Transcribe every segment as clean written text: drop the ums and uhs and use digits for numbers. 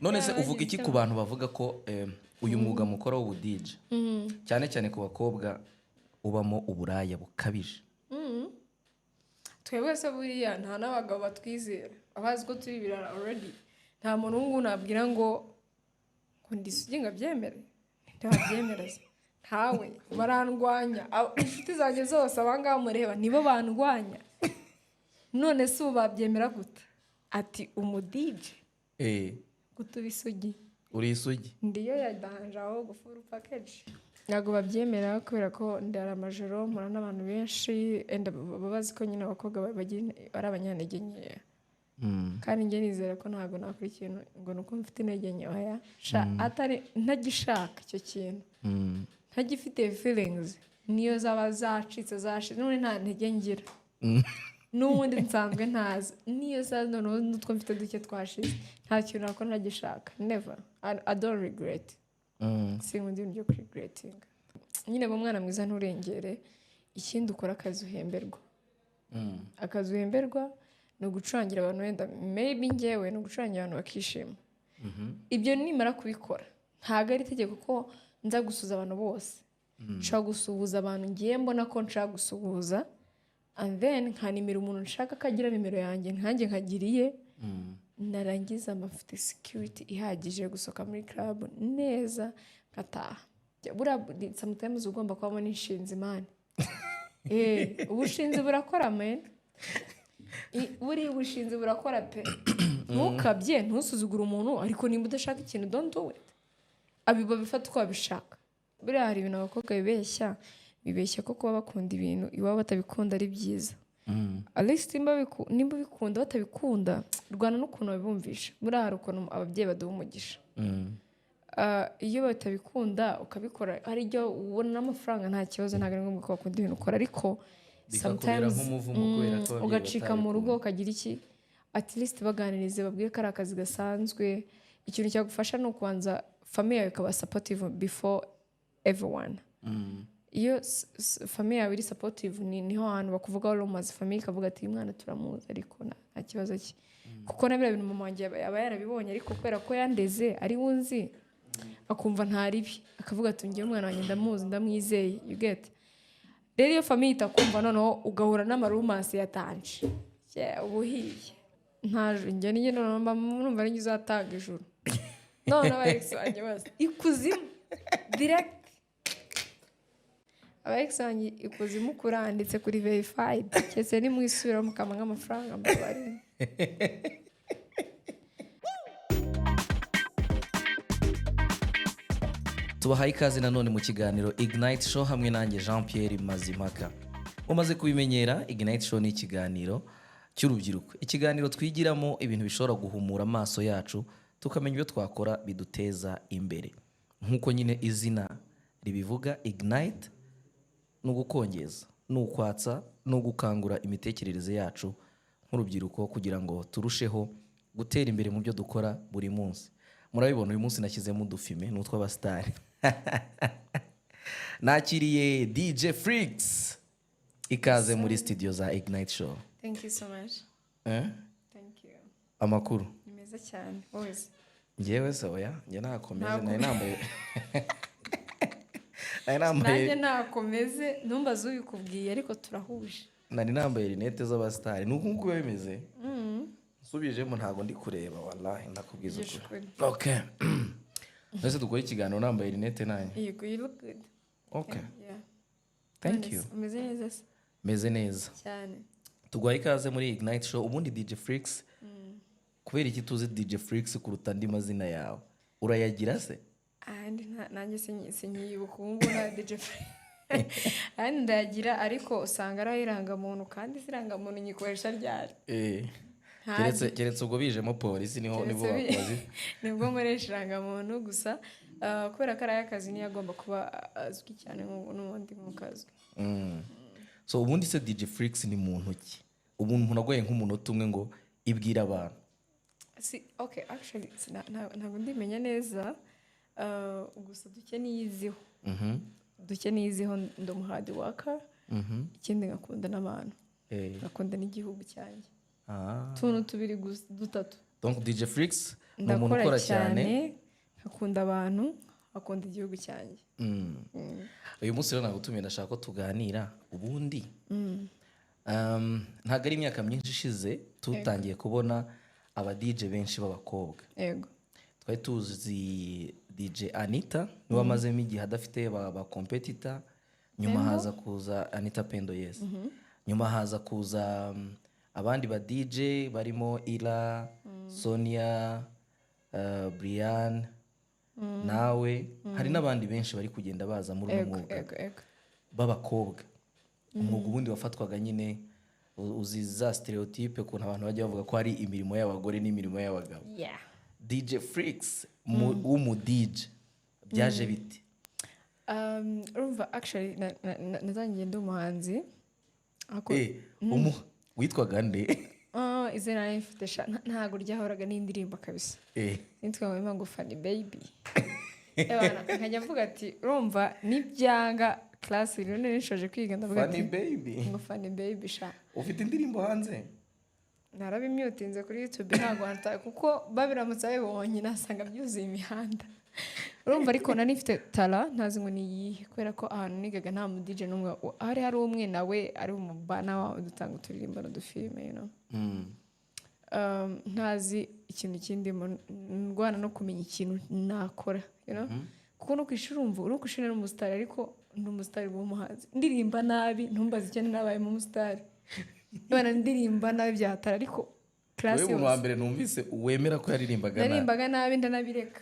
none se uvuga iki ku bantu bavuga ko uyu mwuga mukora w'ubu DJ cyane cyane ku bakobwa ubamo uburaya bukabije? twebwe se buriya nta n'abagabo batwizera abazi ko turi birara already. Nta muntu w'umuntu abwira ngo ndisugi ngabyemere ntabyemera se ntawe barandwanya. Inshuti zanjye zose abangaha mureba nibo bandwanya. None se ubu babyemera gute? Ati umudije gutuba isugi uri isugi ndiyo yadanje aho gufura package. Ntabwo babyemera kubera ko ndara amajoro mpura n'abantu benshi babazi ko nyine abakobwa ari abanyantege nkeya. Kandi njye nizera ko ntabwo nakora ikintu ngo nuko mfite intege nkeya atari ntagishaka icyo kintu ntagifite feelings niyo zaba zacitse zashize none nta ntege ngira n'ubundi nsanzwe ntazi niyo za noneho n'utwo mfite duke twashize nta kintu nakora ntagishaka. Never. I don't regret. Sinkunda ibintu byo regretting. Nyine mu mwana mwiza nturengere ikindi ukora akazi uhemberwa. Akazi uhemberwa no gucurangira abantu wenda maybe njyewe no gucurangira abantu bakishima. Ibyo nimara kubikora ntago ari itegeko ko nza gusuza abantu bose. Nshaka gusuhuza abantu ngiye mbona ko nshaka gusuhuza and then nkanimira umuntu nshaka kagira nimero yanjye nkanjye nkagiriye narangiza amafite security ihagije gusoka muri club neza ngataha. Bura sometimes ugomba kubamo n'inshinzi man. Ubushinzi burakora man. Buri bushinzi burakora pe. Ntukabye ntusuzugura umuntu ariko nimba udashaka ikintu don't do it. Abiba bifata uko babishaka. Buriya hari ibintu abakobwa bibeshya ko kuba bakunda ibintu iwabo batabikunda ari byiza. At least nimba bikunda batabikunda rwana n'ukuntu babibumvisha. Buriya hari ukuntu ababyeyi baduha umugisha. Iyo batabikunda ukabikora hari ibyo ubona n'amafaranga nta kibazo ntabwo ari ngombwa ko bakunda ibintu ukora ariko sometimes ugacika mu rugo ukagira iki at least baganirize babwiye ko ari akazi gasanzwe. Ikintu cyagufasha ni ukubanza family yawe ikaba supportive before everyone. Iyo family yawe iri supportive niho hantu bakuvugaho rumaze family ikavuga ati umwana turamuzi ariko nta kibazo cye kuko nabira bintu mama wanjye aba yarabibonye ariko kubera ko yandeze ari wunzi akumva ntaribi akavuga ati ngiye umwana wanjye ndamuzi ndamwizeye you get. Rero iyo family itakumva noneho ugahura n'amarumasi yatanje ubuhiye ntaje njye ninjye none numva ari uzatanga ijuru none abayex wanjye bose ikuzimu direct. Abayex wanjye ikuzimu kuranditse kuri verified cyese ni mwisubira mukama nk'amafaranga mbabari. Tubahaye ikaze nanone mu kiganiro Ignite Show hamwe nanjye Jean Pierre Mazimaka. Umaze kubimenyera Ignite Show ni ikiganiro cy'urubyiruko. Ikiganiro twigiramo ibintu bishobora guhumura amaso yacu tukamenya ibyo twakora biduteza imbere. Nkuko nyine izina ribivuga Ignite no gukongeza, no kwatsa, no gukangura imitekerereze yacu nk'urubyiruko kugira ngo turusheho gutera imbere mu byo dukora buri munsi. Murabibona uyu munsi nashyizemo udufime n'utwa abastari. Nakiriye DJ Freaks. Ikaze muri studio za Ignite Show. Thank you so much. Thank you. Amakuru. Ni meza cyane. Always. Ngewe se oya, nge nakomeze nari nambaye. Nanjye nakomeze numbaza ubikubwiye ariko turahuje. Nari nambaye rinete z'abastari. Nuko nkuko bimeze. Subijemo ntago ndi kureba wallahi ndakubwiza ukuri. Okay. Nese dukora ikiganiro nambaye rinete nanye. You look good. Okay. Yeah. Thank you. Meze neza se. Meze neza. Cyane. Tugwaye ikaze muri Ignite Show ubundi DJ Freaks. Kubera iki tuzi DJ Freaks kuruta andi mazina yawe? Urayagira se? Nanjye sinyibuka ubu na DJ Freaks. Ndayagira ariko usanga ari irangamuntu kandi irangamuntu nyikoresha ryari. Keretse ubwo bijemo polisi nibo bakoze. Nibwo nkoresha irangamuntu gusa kubera ko ari akazi niyo agomba kuba azwi cyane n'ubundi mu kazi. So ubundi se DJ Freaks ni muntu ki? Umuntu nagoye nk'umunota umwe ngo ibwira abantu. Okay, actually ntabwo ndimenya neza gusa dukeneye iziho ndi umuhadi waka. Ikindi ngakunda n'abantu. Ngakunda n'igihugu cyanjye. Tuntu tubiri gusa dutatu. donc DJ Flix ni umuntu ukora cyane, akunda abantu, akunda igihugu cyanjye. Uyu munsi rero nagutumiye, ndashaka ko tuganira ubundi. Ntabwo ari imyaka myinshi ishize tutangiye kubona aba DJ benshi b'abakobwa. Yego. Twari tuzi DJ Anita niwe wamazemo igihe adafite ba competitor, nyuma haza kuza Anita Pendo, yes. Nyuma haza kuza abandi ba DJ barimo Ila, Sonia, Brian, nawe, hari n'abandi benshi bari kugenda baza muri uwo mwuga b'abakobwa. Umwuga ubundi wafatwaga nyine uzi za stereotype ukuntu abantu bajya bavuga ko hari imirimo y'abagore n'imirimo y'abagabo. DJ Flix w'umu DJ byaje bite? Urumva actually natangiye ndi umuhanzi. Witwaga nde? Izina nifite ntago ryahoraga n'indirimbo kabisa. Nitwa ngo Funny Baby. Nkajya mvuga ati urumva nibyanga class rero nishoje kwiga ndavuga ati Funny Baby. Ngo Funny Baby sha. Ufite indirimbo hanze? Narabimyutinze kuri YouTube ntago hanta kuko babiramutse babibonye nasanga byuzuye imihanda. Urumva ariko nari mfite tala ntazi ngo ni kubera ko ahantu nigaga nta mu DJ numwe hari umwe nawe ari umubana wa dutanga uturirimbo n'udufilme, you know. Ntazi ikintu kindi ndwana no kumenya ikintu nakora, you know. Kuko no kwishura umva uri kushina n'umustar ariko n'umustar w'umuhanzi ndirimba nabi ntumbaze icyo nabaye mu mustar. Bana ndirimba nabi byatara ariko class yo wa mbere numvise wemera ko yaririmbaga nabi. Narimbaga nabi ndanabireka.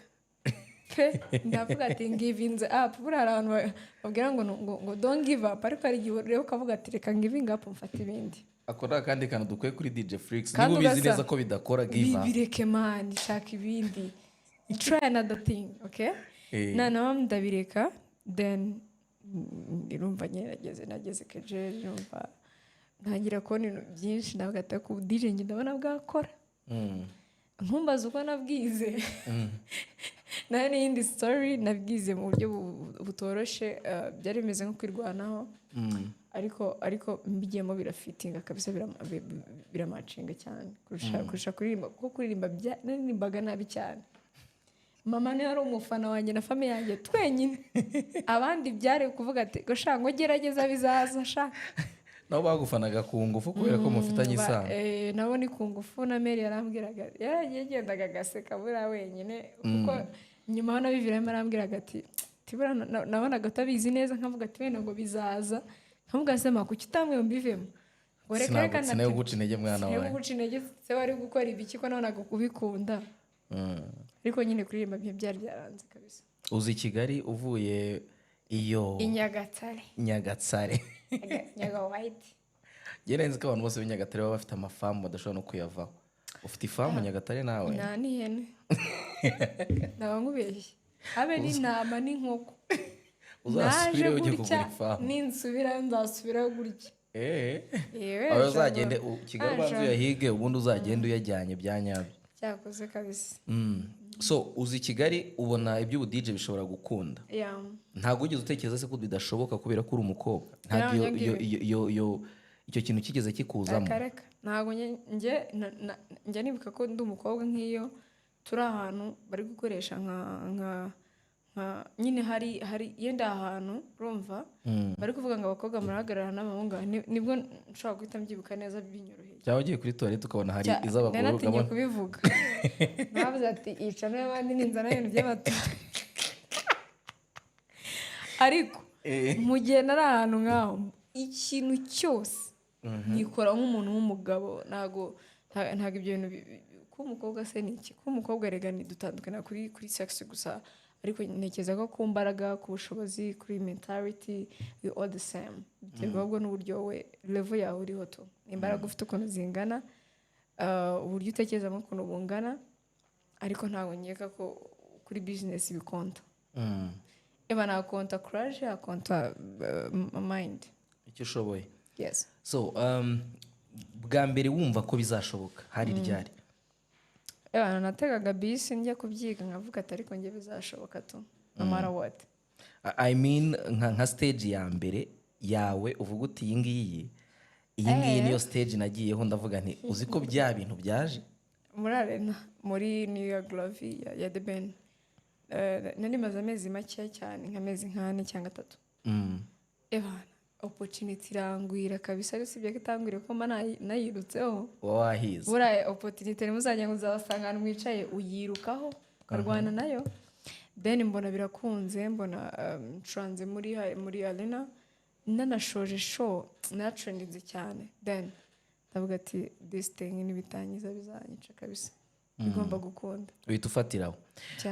Ndavuga ati giving up. Buriya abantu babwira ngo don't give up, ariko ari igihe rero ukavuga ati reka giving up mfata ibindi. Akora kandi kantu dukwiye kuri DJ Flix niba ubizi neza ko bidakora give up. Bireke man, shaka ibindi. Try another thing, okay? Nana ndabireka, then irumva nageze kejeri, irumva ntangira kubona ibintu byinshi ndavuga ati ku DJ njye ndabona bwakora. Nkumbaza uko nabwize. Nari n'indi story nabwize mu buryo butoroshe, byari bimeze nko kwirwanaho. Ariko mbigiyemo birafitinga kabisa, biramacinga cyane kurusha kuririmba, kuko kuririmba naririmbaga nabi cyane. Mama ni ari umufana wanjye na famille yanjye twenyine. Abandi byari kuvuga ati ngo sha ngo gerageza bizaza sha. Nabo bagufanaga ku ngufu kubera ko mufitanye isano. Nabo ni ku ngufu na Mary yarambwiraga yagendaga gaseka bura wenyine, kuko nyuma hano biviramo arambwiraga ati tibura nabonaga utabizi neza, nkavuga ati wenda ngo bizaza, nkavuga sema kuki utamwe mbivemo ngo reka kana sinayo guca intege mwana wawe. Sinayo guca intege se wari gukora ibiki ko nabonaga kubikunda. Ariko nyine kuririmba byari byaranze kabisa. Uzi Kigali uvuye iyo Inyagatare. Nyaga White. Yera nzi ko abantu bose b'Inyagatare baba bafite amafamu badashobora no kuyavaho. Ufite ifamu Nyagatare nawe? Nani hene. Ndabangubeshye. Habe ni nama n'inkoko. Uzasubire ujye kugura ifamu. Ninsubira nzasubira gutya. Aho uzagende Kigali banzu yahige ubundi uzagende uyajyanye byanyabyo. Cyakoze kabisa. So uzi Kigali ubona ibyo DJ bishobora gukunda. Ntago ugeze utekereza se ko bidashoboka kubera ko uri umukobwa. Ntago icyo kintu kigeze kikuzamo. Ntago njye nibuka ko ndi umukobwa nk'iyo turi ahantu bari gukoresha nka nyine hari yenda ahantu urumva bari kuvuga ngo abakobwa murahagarara n'abahungu, nibwo nshobora guhita mbyibuka neza binyoroheye. Cyangwa ugiye kuri toilette ukabona hari iz'abagore ukabona. Nanatinye kubivuga. Navuze ati ica n'abandi ninzana ibintu by'abato. Ariko mu gihe nari ahantu ngaho ikintu cyose nikora nk'umuntu w'umugabo, ntago ibyo bintu ko umukobwa se ni iki? Ko umukobwa rega ni dutandukana kuri sex gusa, ariko ntekereza ko ku mbaraga, ku bushobozi, kuri mentality we all the same. Biterwa n'uburyo we level yawe uriho to. Imbaraga ufite ukuntu zingana, uburyo utekerezamo ukuntu bungana, ariko ntago nkeka ko kuri business bikonta. Eba nakonta courage, akonta mind. Icyo ushoboye. Yes. So bwa mbere wumva ko bizashoboka hari ryari? Nategaga bisi njya kubyiga nkavuga ati ariko nge bizashoboka tu no matter what. I mean nka stage ya mbere yawe uvuga uti iyi ngiyi niyo stage nagiyeho ndavuga nti uzi ko bya bintu byaje muri arena muri New York Glory ya The Ben. Nari maze amezi make cyane nk'amezi nk'ane cyangwa 3. Ebana opportunity irangwira kabisa usibye ko itangwire ko nayirutseho wahize buriya opportunity muzajya ngo uzabasanga ahantu mwicaye uyirukaho ukarwana nayo. Then mbona birakunze mbona tranze muri arena nanashoje show natrendinze cyane. Then ndavuga ati this thing nibitangiza bizanyica kabisa igomba gukunda uhita ufatiraho.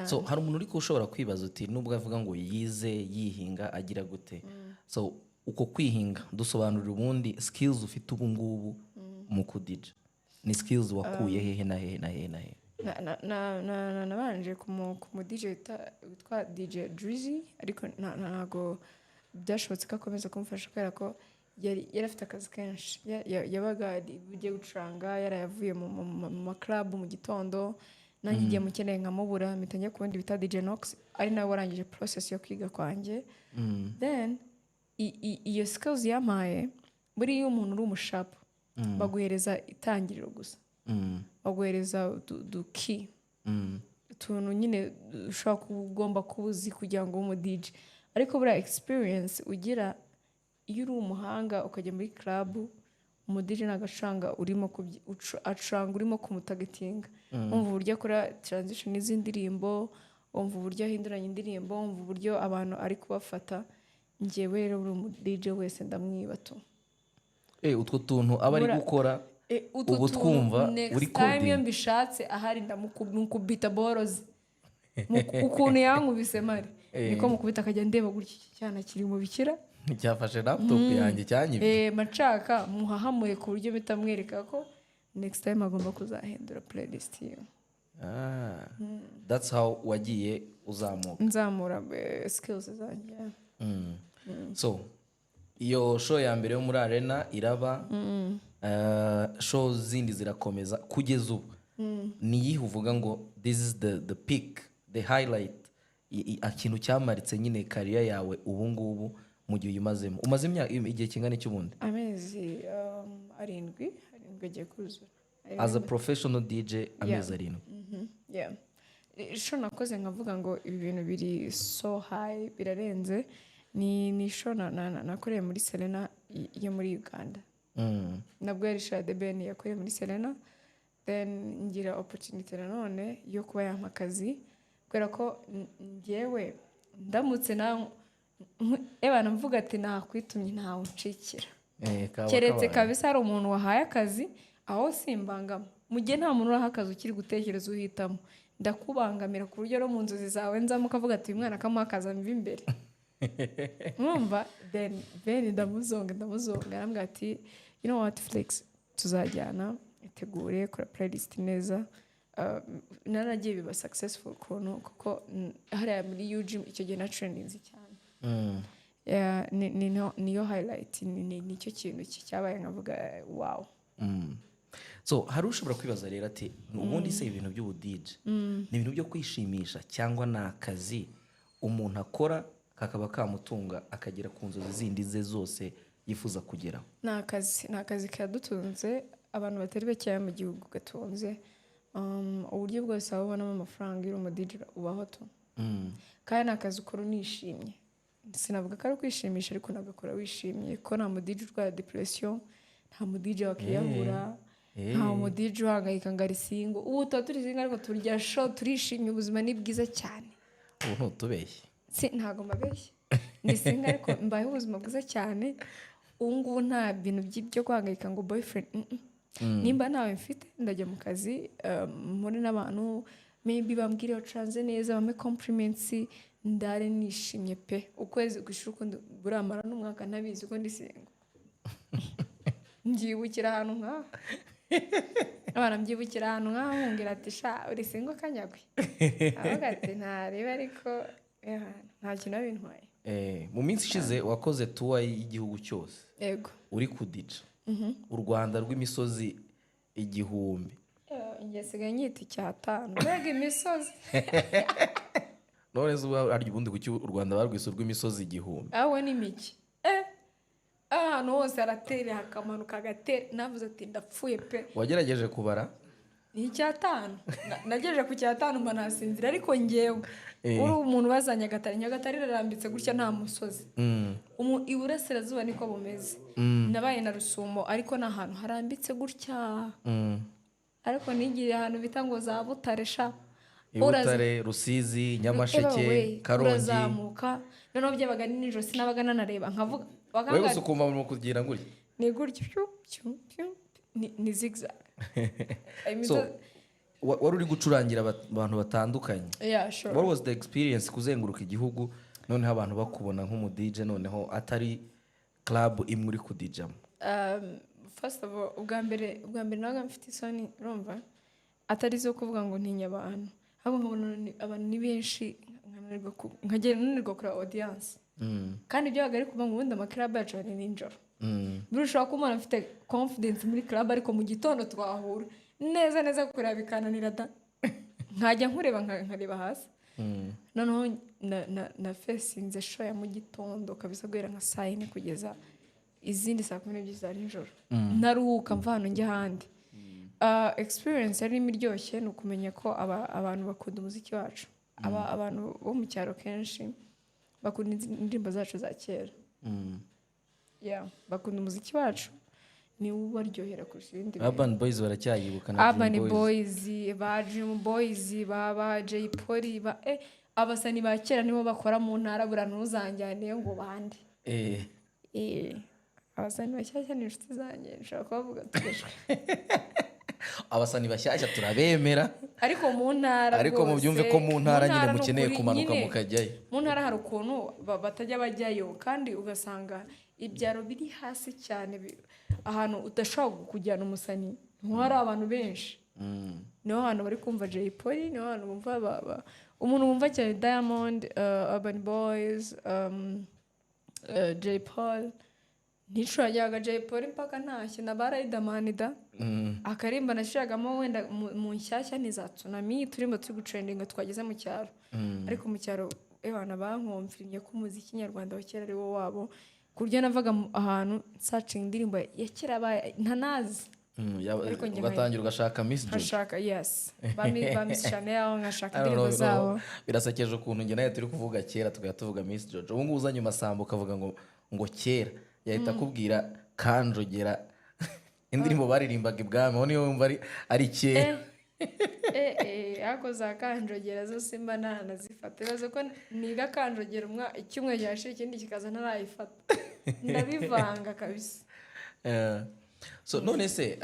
So hari umuntu uri ko ushobora kwibaza uti nubwo avuga ngo yize yihinga agira gute. So uko kwihinga dusobanurira ubundi skills ufite ubu ngubu mu kudija ni skills wakuye hehe na hehe na hehe na hehe. nabanje ku DJ witwa DJ Drizzy ariko ntago byashobotse ko akomeza kumufasha kubera ko yari afite akazi kenshi yabaga ugiye gucuranga yarayavuye mu club mu gitondo nanjye igiye mukeneye nkamubura mpita njya ku wundi bita DJ Nox ari nawe warangije process yo kwiga kwanjye. Then iyo skills yampaye buri iyo umuntu uri umushapu baguhereza itangiriro gusa baguhereza uduki utuntu nyine ushobora kugomba kubuzi kugira ngo ube DJ ariko buriya experience ugira iyo uri umuhanga ukajya muri club umudije n'agacanga urimo acuranga urimo kumutagatinga umva uburyo akora transition n'iz'indirimbo umva uburyo ahinduranya indirimbo umva uburyo abantu ari kubafata njyewe rero uri DJ wese ndamwibato utwo tuntu aba ari gukora ubu twumva uri coding time mbishatse ahari ndamukubita borozi ukuntu yankubise mari niko mukubita akajya ndeba gutya cyana kiri mu bikira cyafashe laptop yanjye cyanyibye macaka muhahamuye ku buryo bitamwereka ko next time agomba kuzahindura playlist yo. That's how wagiye nzamura skills zanjye. So iyo show ya mbere yo muri arena iraba show zindi zirakomeza kugeza ubu niyihe uvuga ngo this is the peak the highlight ikintu cyamaritse nyine career yawe ubu ngubu mu gihe uyimazemo umaze igihe kingana cy'ubundi amezi 7 agiye kuzura as a professional DJ amezi 7. Yeah show nakoze nkavuga ngo ibi bintu biri so high birarenze ni show nakoreye muri Serena yo muri Uganda. Nabwo yari show The Ben yakoreye muri Serena. Then ngira opportunity nanone yo kuba yampa akazi kubera ko ngewe ndamutse na ebana mvuga ati nakwitumye ntawe ucikira keretse kabisa hari umuntu wahaye akazi aho simbangama mu gihe nta muntu uraha akazi ukiri gutekereza uhitamo ndakubangamira ku buryo no mu nzozi zawe nzamo ukavuga ati uyu mwana kamuha akazi amva imbere mwumva. Then ndamuzonga arambwira ati you know what Flex tuzajyana itegure kora playlist neza. Naragiye biba successful kuko hariya muri UG icyo gihe na trendinze cyane. Niyo highlight nicyo kintu cyabaye nkavuga wow. So hari ushobora kwibaza rero ati ubundi se ibintu by'ubu DJ ni ibintu byo kwishimisha cyangwa na akazi umuntu akora kakaba kamutunga akagera ku nzozi zindi ze zose yifuza kugeraho? Ni akazi kadutunze abantu batari bake mu gihugu gatunze uburyo bwose ababonamo amafaranga iri mu DJ ubaho to kandi ni akazi ukora unishimye. Sinavuga ko ari kwishimisha ariko nagakora wishimye ko nta mu DJ urwara depression nta mu DJ wakiyahura nta mu DJ uhangayika ngo arisingo ubu tuba turisinga ariko turya show turishimye ubuzima ni bwiza cyane. Ubu ntutubeshye ntago mbabeshye ndisinga ariko mbayeho ubuzima bwiza cyane ubu ngubu nta bintu byo guhangayika ngo boyfriend nimba nawe mfite ndajya mu kazi muri n'abantu maybe bambwire transe neza bame compliments ndare nishimye pe ukwezi gushira uko buramara n'umwaka ntabizi uko ndisinga njibukira ahantu nka abana mbyibukira ahantu nka ngira ati sha uri singo kanyagwe avuga ati ntareba ariko nta kintu bintwaye. Mu minsi ishize wakoze tour y'igihugu cyose yego uri kudija u Rwanda rw'imisozi 1000 ngesigaye nyita 5 mbega imisozi none zuba ari ubundi kuki u Rwanda barwise rw'imisozi 1000 aho ni miki ahantu hose aratera hakamanuka agatera navuze ati ndapfuye pe. Wagerageje kubara? ni icyatanu nagejeje ku cyatanu mba nasinzira ariko ngewe uri umuntu baza Nyagatare irarambitse gutya nta musozi iburasirazuba niko bumeze nabaye na Rusumo ariko n'ahantu harambitse gutya ariko nigiriye ahantu bita ngo za Butare sha Butare Rusizi Nyamasheke Karongi urazamuka noneho byabaga nijoro sinabaga nanareba nkavuga wewe gusa ukumva mu kugira gutya ni gutya ni zigzag so wari uri gucurangira abantu batandukanye. Yeah, sure. What was the experience kuzenguruka igihugu noneho abantu bakubona nk'umu DJ noneho atari club imwe uri kudijamo? First of all ubwa mbere nabaga mfite isoni urumva atari zo kuvuga ngo ntinya abantu ahubwo nkabona abantu ni benshi nkananirwa kuri audience kandi byabaga ari kuvuga ngo ubundi amakirab yacu ari ninjoro birushaho kumara mfite confidence muri club ariko mu gitondo twahura neza kureba bikananira da nkajya nkureba nkareba hasi noneho na facinze show ya mu gitondo kabisa guhera nka saa 4 kugeza izindi saa 12 za nijoro naruhuka mva hano njya ahandi. Experience yari imiryoshye ni ukumenya ko abantu bakunda umuziki wacu abantu bo mu cyaro kenshi bakunda indirimbo zacu za kera bakunda umuziki wacu ni ubaryohera kurusha ibindi. Urban Boys baracyayibuka na Urban Boys ba Dream Boys ba Jay Polly abasani ba kera nibo bakora mu ntara buranuzanjyane ngo bande abasani bashyashya ni inshuti zanjye nshaka kuvuga tugeshwe abasani bashyashya turabemera ariko mu ntara ariko mu byumve ko mu ntara nyine mukeneye kumanuka mukajyayo mu ntara hari ukuntu batajya bajyayo kandi ugasanga ibyaro biri hasi cyane ahantu udashobora kujyana umusani hari abantu benshi niho hantu bari kumva Jay Polly niho hantu bumva umuntu wumva cyane Diamond Urban Boys Jay Paul nticurajyaga Jay Polly mpaka ntashye na Riderman da akarimba nashiragamo wenda mu nshyashya n'iza Tsunami turimba turi gutrendinga twageze mu cyaro ariko mu cyaro ebana bankomfirimye ko umuziki nyarwanda wa kera ari wo wabo kurya navaga ahantu searching indirimbo ya kera ntanazi ugatangira ugashaka Miss Jojo nkashaka yes ba Miss Chanel nkashaka indirimbo zabo birasakeje ukuntu njye nayo turi kuvuga kera tuvuga Miss Jojo ubu ngubu uzanye Masambo ukavuga ngo kera yahita akubwira Kanjogera indirimbo baririmbaga ibwami niyo wumva ari kera ako za Kanjogera zo simba nanazifata ibibazo ko niga Kanjogera icyumwe cyashize ikindi kikaza ntarayifata ndabivanga kabisa. So none se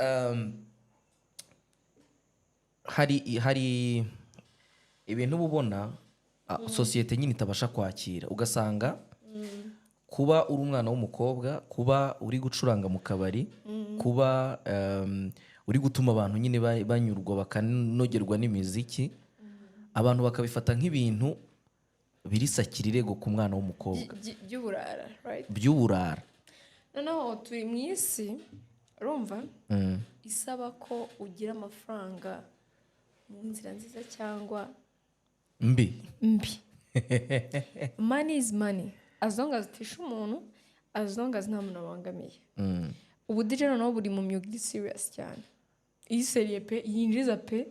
hari ibintu ubona sosiyete nyine itabasha kwakira ugasanga kuba uri umwana w'umukobwa kuba uri gucuranga mu kabari kuba uri gutuma abantu nyine banyurwa bakanogerwa n'imiziki abantu bakabifata nk'ibintu birisakira irego ku mwana w'umukobwa by'uburara right by'uburara noneho turi mu isi urumva isaba ko ugira amafaranga mu nzira nziza cyangwa mbi money is money as long as utisha umuntu as long as nta muntu abangamiye ubu DJ noneho buri mu myuga iri serious cyane iyi seriye pe yinjiza pe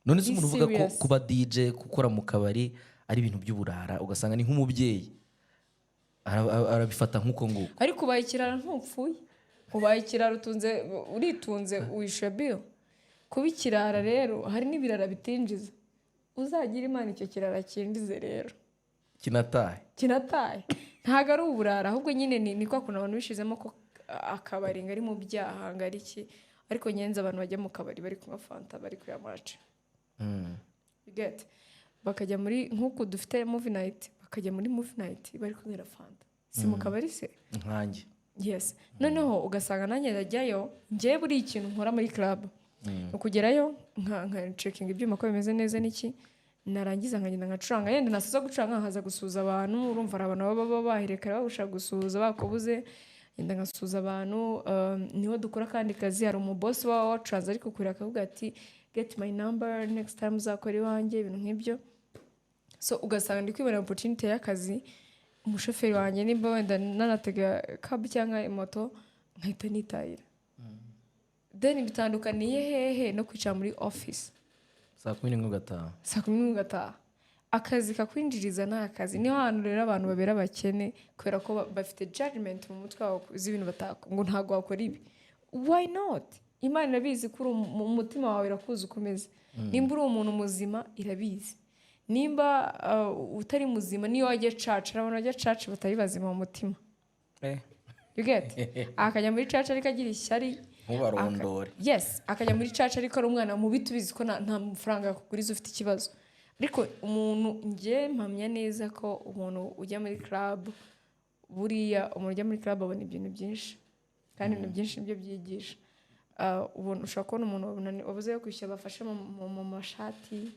none se umuntu uvuga ko kuba DJ gukora mu kabari ari ibintu by'uburara ugasanga ni nk'umubyeyi arabifata nk'uko nguko ariko ubaye ikirara ntupfuye ubaye ikirara uritunze wishe bill kuba ikirara rero hari n'ibirara bitinjiza uzagira Imana icyo kirara kinjize rero kinataye ntago ari uburara ahubwo nyine ni kwa kuntu abantu bishizemo ko akabari ngari mu byaha ngari iki ariko nyenze abantu bajya mu kabari bari kunywa fanta bari kuya match get bakajya muri nkuko dufite movie night bakajya muri movie night bari kunywera fanta si mu kabari se nkanjye yes noneho ugasanga nanjye ndajyayo ngiye buri ikintu nkora muri club ukugerayo nka checking ibyuma ko bimeze neza niki narangiza nkagenda ngacuranga yenda nasoza gucuranga nkaza gusuza abantu urumva abantu baba bahirekera babushaka gusuza bakobuze yenda ngasuza abantu niho dukora kandi kazi hari umuboss wa trans ariko kurira akavuga ati get my number next time uzakora iwanjye ibintu nk'ibyo so ugasanga ndi kwibona opportunity y'akazi umushoferi wanjye nimba wenda nanatega cab cyangwa moto nkahita nitahira then bitandukaniye hehe no kwicara muri office saa 11 ugataha saa 11 ugataha. Akazi kakwinjiriza ni akazi. Niyo hantu rero abantu babera abakene kubera ko bafite judgment mu mutwe wabo z'ibintu ngo ntabwo wakora ibi. Why not? Imana irabizi ko mu mutima wawe irakuzi ukomeze. Nimba uri umuntu muzima irabizi. Nimba utari muzima niyo wajya church, abantu bajya church batari bazima mu mutima. You get? Akajya muri church ariko agira ishyari. Mubarondore. Yes, akajya muri church ariko ari umwana mubi tubizi ko nta mafaranga yakuguriza ufite ikibazo. Ariko umuntu ngiye mpamya neza ko umuntu ujya muri club buriya umuntu ujya muri club abona ibintu byinshi kandi ibintu byinshi nibyo byigisha. Ubona ushaka kubona umuntu wabuze yo kwishyura bafashe mu mashati,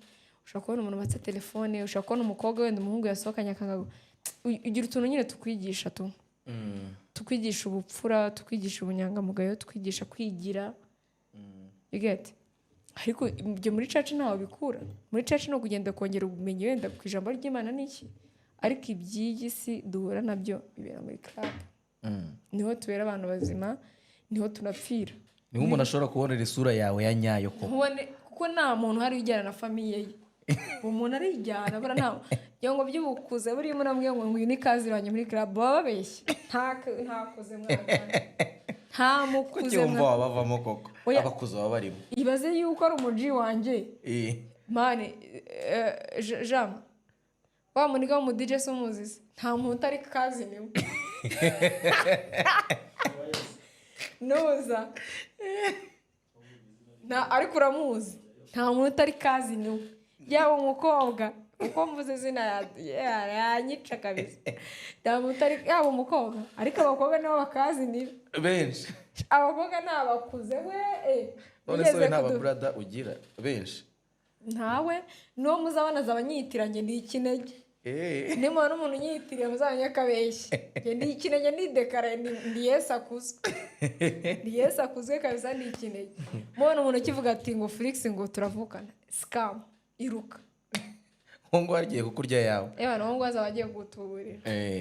ushaka kubona umuntu batse telefone, ushaka kubona umukobwa wenda umuhungu yasohokanye akanga ugira utuntu nyine tukwigisha tukwigisha ubupfura, tukwigisha ubunyangamugayo, tukwigisha kwigira. You get? Ariko ibyo muri church ntaho bikura. Muri church no kugenda kongera ubumenyi wenda ku ijambo ry'Imana n'iki. Ariko iby'igisi duhura nabyo bibera muri club. Niho tubera abantu bazima, niho tunapfira. Niho umuntu ashobora kubonera isura yawe ya nyayo ko. Kuko nta muntu hari ujyana na famiye ye. Umuntu arijyana bara nta ngo by'ubukuze buri muri amwe ngo uyu ni kazi ranye muri club babeshye. Ntakoze mwana. Nta mukuze mwana. Kuko bavamo koko. Abakuze baba barimo. Ibaze yuko ari umuji wanje. Mane Jean. Wa muniga mu DJ Sumuzizi. Nta muntu utari kazi niwe. Noza. Ariko uramuzi. Nta muntu utari kazi niwe. Yaba umukobwa uko mvuze zina yanyica kabisa. Nta muntu utari yaba umukobwa ariko abakobwa nabo bakazi niwe. Benshi. Abakobwa nabakuze we none so naba brother ugira benshi. Ntawe no muzabana zabanyitiranye ndi ikinege. Nimo n'umuntu nyitiriye muzabanya kabeshye. Ndi ikinege ndi dekare ndi Yesakuze. Ndi Yesakuze kabisa ndi ikinege. Mubona umuntu kivuga ati ngo Felix ngo turavukana. Scam iruka. Ngo agiye kukurya yawe. Bana ngo azabagiye gutuburira.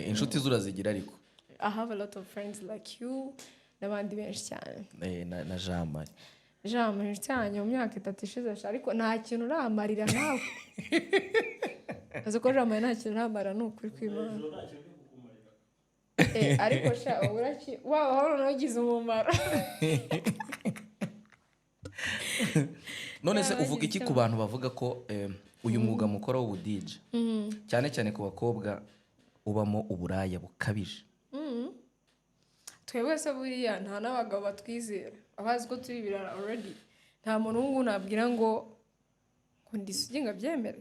Inshuti zurazigira ariko. I have a lot of friends like you. N'abandi benshi cyane. Na Jamari. Jamari cyane mu myaka 3 ishize ariko nta kintu uramarira nawe. Azo ko Jamari nta kintu uramara n'ukuri kw'Imana. Ariko sha uraki hano nagize umumaro. None se uvuga iki ku bantu bavuga ko uyu mwuga mukora w'ubu DJ cyane cyane ku bakobwa ubamo uburaya bukabije? Twebwe se buriya nta n'abagabo batwizera. Abazi ko turi birara already. Nta muntu w'ungu nabwira ngo ndisuginga byemere.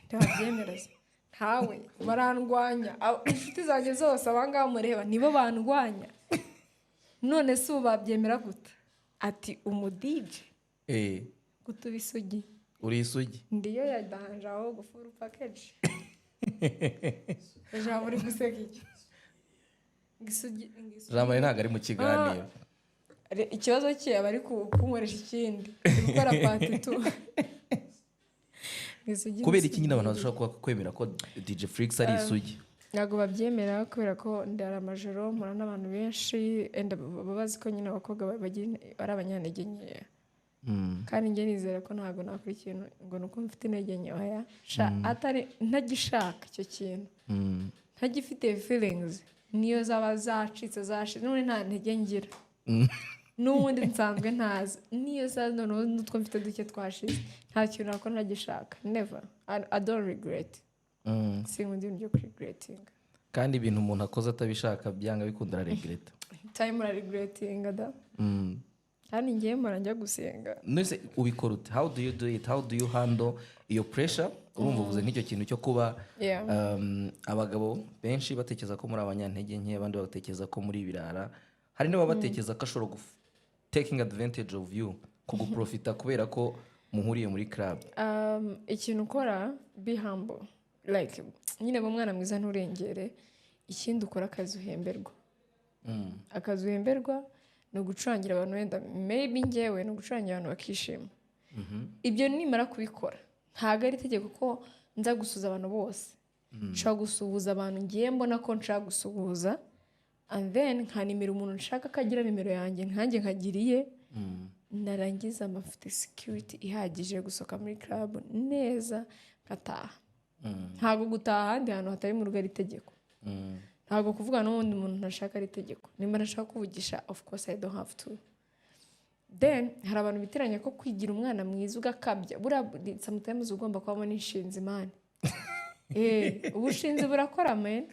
Ndabyemera se. Ntawe barandwanya. Inshuti zanjye zose abanga mureba nibo bandwanya. None se ubabyemera gute? Ati umudije. Gutubisugi. Uri isugi? Ndiyo yadanje aho gufura package. Jambo uri guseka iki? Jamari ntago ari mu kiganiro. Ikibazo cye aba ari kunkoresha ikindi. Gukora party tu. Kubera iki nyine abantu bashobora kwemera ko DJ Felix ari isugi? Ntago babyemera kubera ko ndara amajoro mpura n'abantu benshi babazi ko nyine abakobwa bagira ari abanyantege nkeya. Kandi njye nizera ko ntago nakora ikintu ngo nuko mfite intege nkeya. Atari ntagishaka icyo kintu. Ntagifite feelings. Niyo zaba zacitse zashize none nta ntege ngira. N'ubundi nsanzwe ntazi. Niyo zaza n'utwo mfite duke twashize. Nta kintu nakora ntagishaka. Never. I don't regret. Singundi byo regretting. Kandi ibintu umuntu akoze atabishaka byanga bikundira regret. Time ra regretting da. Kandi ngiye mpora njya gusenga. Nese ubikora ute? How do you do it? How do you handle your pressure? Urumva uvuze nk'icyo kintu cyo kuba abagabo benshi batekereza ko muri abanyantege nke abandi batekereza ko muri birara. Hari n'ababa batekereza ko ashobora taking advantage of you kuguprofita kubera ko muhuriye muri club. Ikintu ukora be humble. Like nyine bo mwana mwiza nturengere. Ikindi ukora akazi uhemberwa. Akazi uhemberwa no gucurangira abantu wenda maybe ngewe no gucurangira abantu bakishima. Ibyo nimara kubikora ntago ari itegeko ko nza gusuza abantu bose. Nshaka gusuhuza abantu ngiye mbona ko nshaka gusuhuza and then nkanimira umuntu nshaka kagira nimero yanjye nkanjye nkagiriye narangiza mfite security ihagije gusohoka muri club neza ngataha. Ntabwo gutaha ahandi hantu hatari mu rugo ari itegeko. Ntabwo kuvuga n'ubundi muntu ntashaka ari itegeko. Nimba nashaka kuvugisha, of course I don't have to. Then hari abantu bitiranya ko kwigira umwana mwiza ugakabya sometimes ugomba kubamo n'inshinzi imana. Ubushinzi burakora men.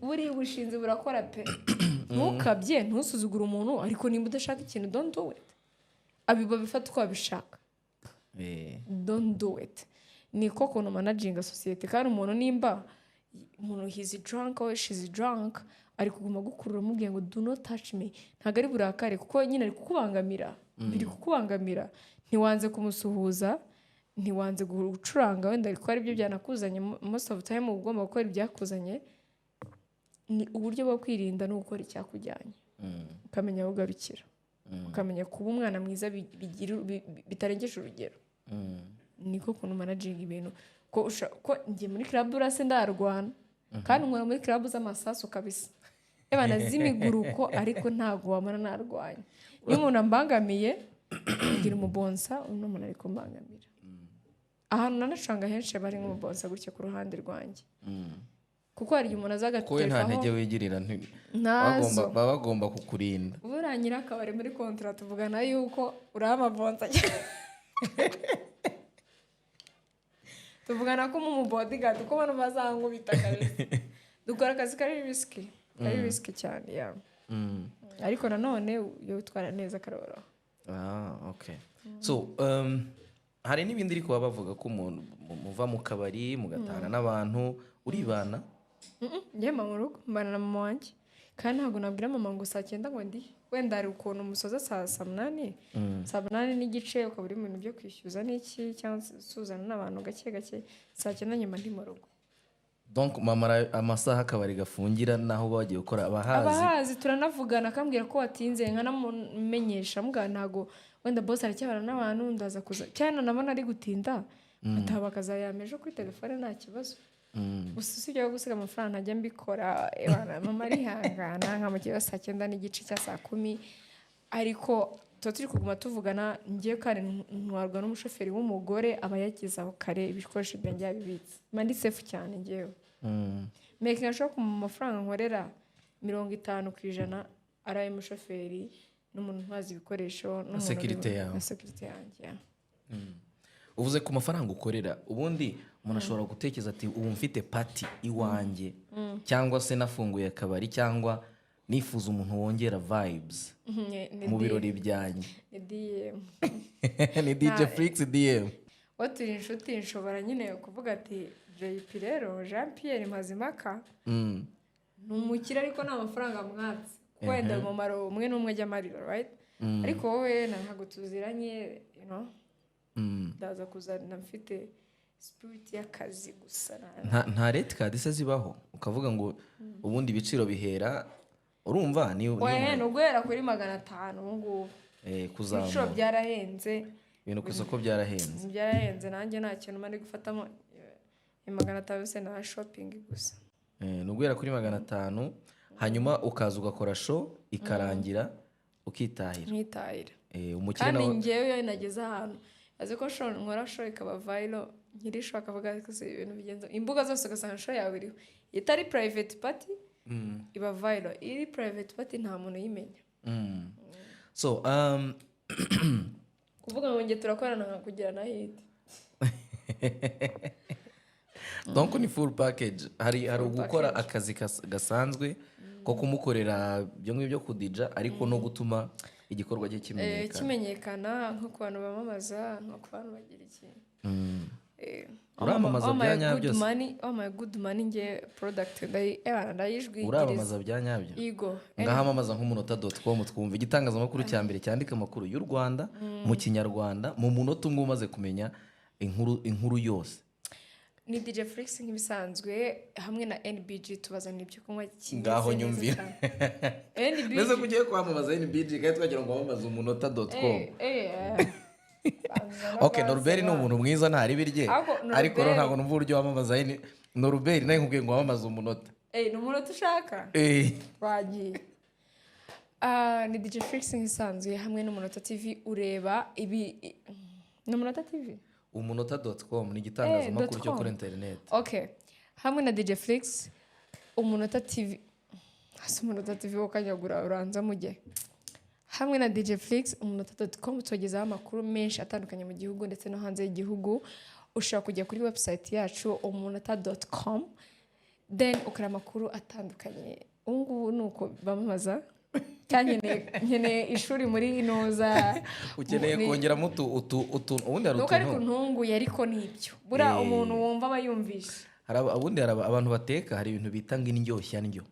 Buriya ubushinzi burakora pe. Ntukabye ntusuzugure umuntu, ariko nimba udashaka ikintu don't do it. Abiba bifata uko babishaka. Don't do it. Niko kuntu managinga society. Kandi umuntu nimba umuntu he's drunk or she's drunk, ari kuguma gukurura mubwiye ngo do not touch me, ntago ari burakare kuko nyine ari kukubangamira. Biri kukubangamira. Ntiwanze kumusuhuza, ntiwanze gucuranga, wenda ariko ari byo byanakuzanye most of the time ugomba gukora ibyakuzanye. Ni uburyo bwo kwirinda no gukora icyakujyanye. Ukamenya aho ugarukira. Ukamenya kuba umwana mwiza bitarengeje urugero. Niko kuntu managinga ibintu. Ko ngiye muri club urase ndarwana. Kandi nkora muri club z'amasasu kabisa. Ebana z'imiguruko ariko ntago wamara narwanya. Iyo umuntu ambangamiye ngira umubonsa, uno muntu ariko mbangamira. Ahantu nanashanga henshi bari nk'umubonsa gutya ku ruhande rwanjye. Kuko hari umuntu azagatefaho. Ko nta ntege wigirira bagomba kukurinda. Buranyira akabari muri contract tuvugana yuko uramabonsa. Tuvugana ko mu bodyguard uko bano bazango bitakabisa. Dukora akazi kari risky. Kari risky cyane ya. Ariko nanone yo utwara neza karoro. Okay. So hari n'ibindi ariko bavuga ko umuntu muva mu kabari mugatana n'abantu uribana. Njye mu rugo mbana na mama wanjye. Kandi ntabwo nabwira mama ngo saa 9 ngo ndi. Wenda ari ukuntu umusoza saa 8. Saa 8 n'igice ukabura ibintu byo kwishyuza n'iki cyangwa suzana n'abantu gake saa 9 nyuma ndi mu rugo. Donc mama amasaha akabari gafungira naho bagiye gukora abahazi turanavugana akambwira ko watinze nkanamumenyesha mbwa ntago wenda boss aracyabana n'abantu ndaza kuza cyane nabona ari gutinda ataba kazayameje kuri telefone nta kibazo. Usibye gusiga amafaranga ntajya mbikora ebana mama ari hangana nkamukira saa 9 n'igice cya saa 10 ariko turi kuguma tuvugana ngiye kandi ntwarwa n'umushoferi w'umugore aba yagize aho kare ibikoresho byanjye yabibitse mandi safe cyane ngiyewe. Making sure ko mu mafaranga nkorera 50% araye umushoferi n'umuntu ntwazi ibikoresho n'umuntu security yanjye. Uvuze ku mafaranga ukorera ubundi umuntu ashobora gutekereza ati ubu mfite party iwanjye cyangwa se nafunguye akabari cyangwa nifuza umuntu wongera vibes mu birori byanjye. Ni DJ Flix DM. Waturi inshuti nshobora nyine kuvuga ati JP rero Jean Pierre Mazimaka numukira ariko nta mafaranga mwatse kwenda mu maro umwe n'umwe ajya marira right ariko wowe ntago tuziranye you know ndaza kuzana mfite spirit y'akazi gusa nta rate card se zibaho ukavuga ngo ubundi ibiciro bihera urumva ni ugwera kuri 500 ngubu kuzamura ibiciro byarahenze ibintu ku isoko byarahenze nanjye nta kintu mari gufatamo 500 se na shopping gusa nugwera kuri 500 hanyuma ukaza ugakora show ikarangira ukitahira umukire nawe ngewe nageze ahantu aze ko show nkora show ikaba viral nkiri show akavuga ko ibintu bigenza imbuga zose ugasanga show yawe iriho itari private party iba viral iri private party nta muntu yimenya. So kuvuga ngo nge turakorana kugira na hit donc ni full package hari ugukora akazi gasanzwe ko kumukorera byo ngibyo kudija ariko no gutuma igikorwa cye kimenyekana nko ku bantu bamamaza nko ku bantu bagira iki uramamaza byanyabyo oh my good money nge product ndayijwi uramamaza byanyabyo yego ngahamamaza nk'umunota.com twumva igitangazamakuru cya mbere cyandika amakuru y'u Rwanda mu kinyarwanda mu munota umwe umaze kumenya inkuru yose. Ni DJ Flix nk'ibisanzwe hamwe na NBG tubazana ibyo kunywa ngaho nyumvira NBG neze kugiye kwamamaza NBG kandi twagira ngo wamamaze umunota.com. Okay, Norbert ni umuntu mwiza ntari birye ariko ro ntago numva uburyo wamamaza Norbert naye nkubwiye ngo wamamaze umunota ni umunota ushaka wagiye Ni DJ Flix nk'isanzuye hamwe n'Umunota TV ureba n'Umunota TV umunota.com ni igitangazamakuru cyo kuri internet. Okay, hamwe na DJ Flix Umunota TV hasi Umunota TV ukanyagura uranza mujye hamwe na DJ Flix Umunota.com tugezaho amakuru menshi atandukanye mu gihugu ndetse no hanze y'igihugu. Ushobora kujya kuri website yacu umunota.com then ukora amakuru atandukanye. Ubu nuko bamamaza cyane nyene ishuri muri inoza ukeneye kongeramo ubundi hari nuko ariko ntunguye ariko nibyo bura umuntu wumva abayumvisha. Ubundi hari abantu bateka hari ibintu bita ngo indyoshya ndyo.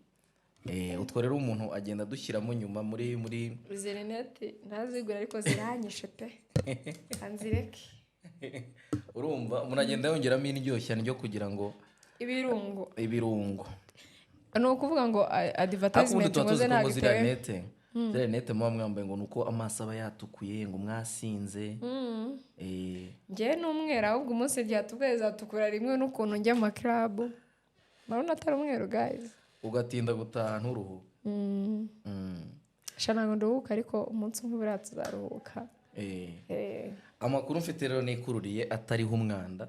Utwo rero umuntu agenda dushyiramo nyuma muri Zerenete ntazigura ariko ziranyishe pe anzireke. Urumva umuntu agenda yongeramo indyoshya ndyo kugira ngo ibirungo ni ukuvuga ngo advertisement ngoze ntabwo Zerenete muba mwambaye ngo nuko amaso aba yatukuye ngo mwasinze. Njye n'umweru ahubwo umunsi ryatubweye zatukura rimwe n'ukuntu njya mu club maruna atari umweru guys ugatinda gutaha nturuhuka. Shana ngo nduhuka ariko umunsi umwe buratse zaruhuka. Amakuru mfite rero nikururiye atariho umwanda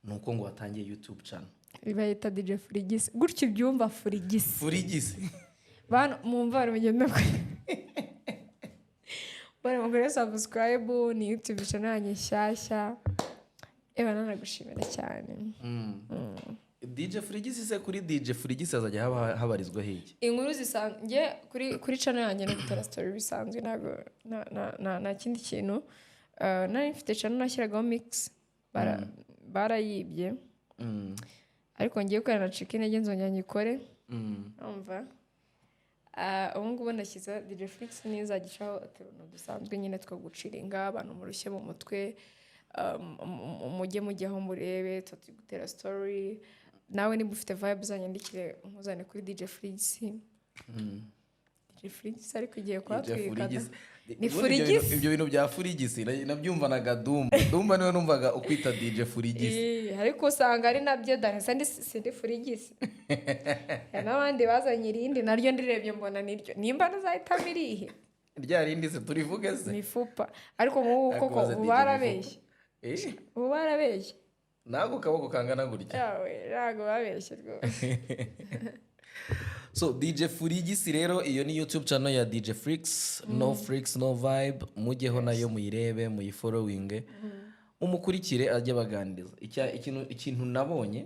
nuko ngo watangiye YouTube channel bayita DJ Furigisi gutyo ibyumva Furigisi bana mumva barumugenda bari mugore subscribe ni YouTube channel yanjye nshyashya nanagushimira cyane. DJ Furigisi se kuri DJ Furigisi azajya habarizwa hiki inkuru zisanzwe kuri channel yanjye no gutera story bisanzwe ntago na kindi kintu. Nari mfite channel nashyiragaho mix barayibye ariko ngiye gukora na chicken intege nzongera nyikore. Umva ubu ngubu nashyize DJ Flix nizagishaho utuntu dusanzwe nyine two guciringa abantu murushye mu mutwe. Mujyeho murebe turi gutera story nawe niba ufite vibe zanyandikire nkuzane kuri DJ Flix. DJ Flix ariko igiye kwatwikana ni Furigisi. Ibyo bintu bya Furigisi nabyumvanaga Dumba niwe numvaga ukwita DJ Furigisi ariko usanga ari nabyo dane sindi Furigisi. N'abandi bazanye irindi naryo ndirebye mbona niryo nimba nazahita mirihe rya rindi se turivuge se nifupa ariko mu koko ubarabeshye ubarabeshye nago kaboko kangana gutya yawe rago babeshye rwose. So DJ Furigisi rero iyo ni YouTube channel ya DJ Flix. No Flix no vibe mujyeho nayo muyirebe muyifollowing umukurikire ajye baganiriza ikintu nabonye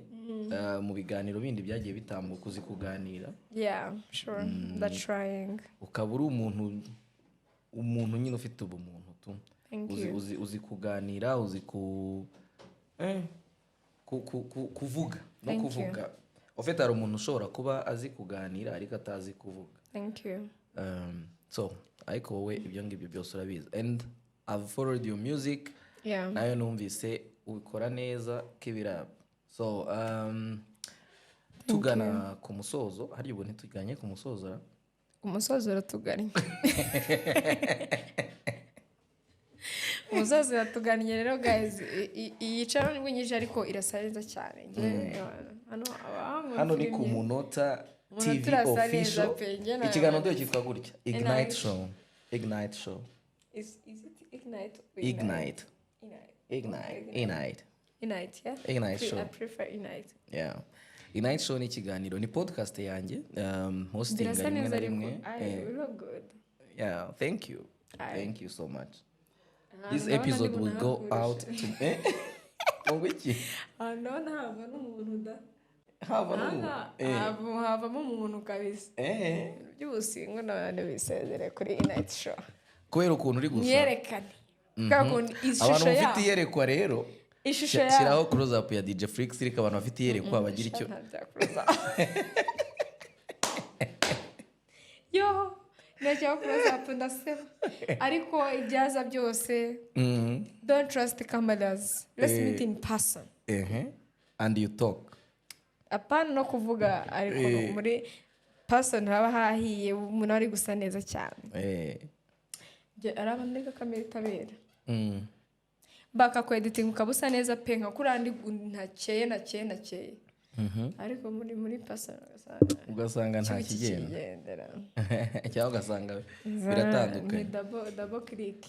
mu biganiro bindi byagiye bitambuka uzi kuganira. Yeah, sure. That's trying. Ukaba uri umuntu nyine ufite ubumuntu tu uzi kuganira uzi kuvuga no kuvuga. Ufite hari umuntu ushobora kuba azi kuganira ariko atazi kuvuga. Thank you. So ariko wowe ibyo ngibyo byose urabizi and I've followed your music. Yeah. Nayo numvise ubikora neza kibiraba. So tugana ku musozo hari ubone tuganye ku musozo. Umusozo ratuganye. Umusozo ratuganye rero guys iyi channel nibwo ariko irasa neza cyane. Hano ni ku Munota TV official. Ikiganiro cyitwa gutya Ignite Show. Is it Ignite? Ignite, yeah? Ignite Show. I prefer Ignite. Yeah. Ignite Show ni ikiganiro ni podcast yanjye hosting rimwe na rimwe. We look good. Yeah, thank you. Thank you so much. This episode will go out to Wiki. None hava n'umuntu da. Havamo umuntu kabisa. By'ubusingo n'abandi bisezere kuri Ignite Show. Kubera ukuntu uri gusa. Yerekane. Abantu bafite iyerekwa rero. Ishusho yawe. Shyiraho close up ya DJ Flix iriko abantu bafite iyerekwa bagira icyo. Yo, najya close up ndaseba. Ariko ibyaza byose. Don't trust the cameras. Let's meet in person. And you talk. Apana no kuvuga ariko muri person haba hahiye umuntu ari gusa neza cyane. Arabandika kamera itabera. Baka ko editing ukabusa neza pe nka kurandi ntakeye. ariko muri pasoro ugasanga nta kigenda kigendera cyangwa ugasanga biratandukanye. ni double click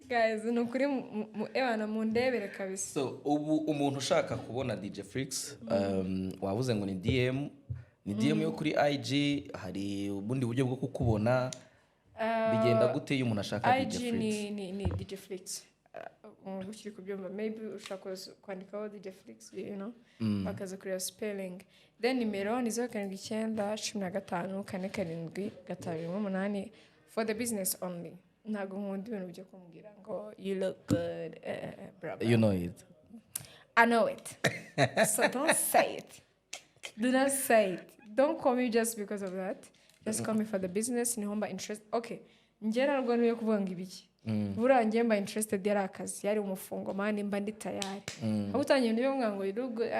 guys ni ukuri ebana mundebere kabisa. So ubu umuntu ushaka kubona DJ Flix wavuze ngo ni DM yo kuri IG, hari ubundi buryo bwo kukubona bigenda gute iyo umuntu ashaka DJ IG Flix? ni DJ Flix. Ukiri kubyumva maybe ushaka kwandikaho DJ Flix, you know, bakaza kureba spelling. Then nimero ni 07915474758 for the business only. Ntago nkunda ibintu byo kumbwira ngo you look good, blah, blah. You know it. I know it. So don't say it. Do not say it. Don't call me just because of that. Just call me for the business. Ni homba interest. Okay. Njera ntabwo niyo kuvuga ngo ibiki. Buriya njye mba interested yari akazi, yari umufungo mani mba ndi tayari. Aho utangiye niyo mwana ngo you look good.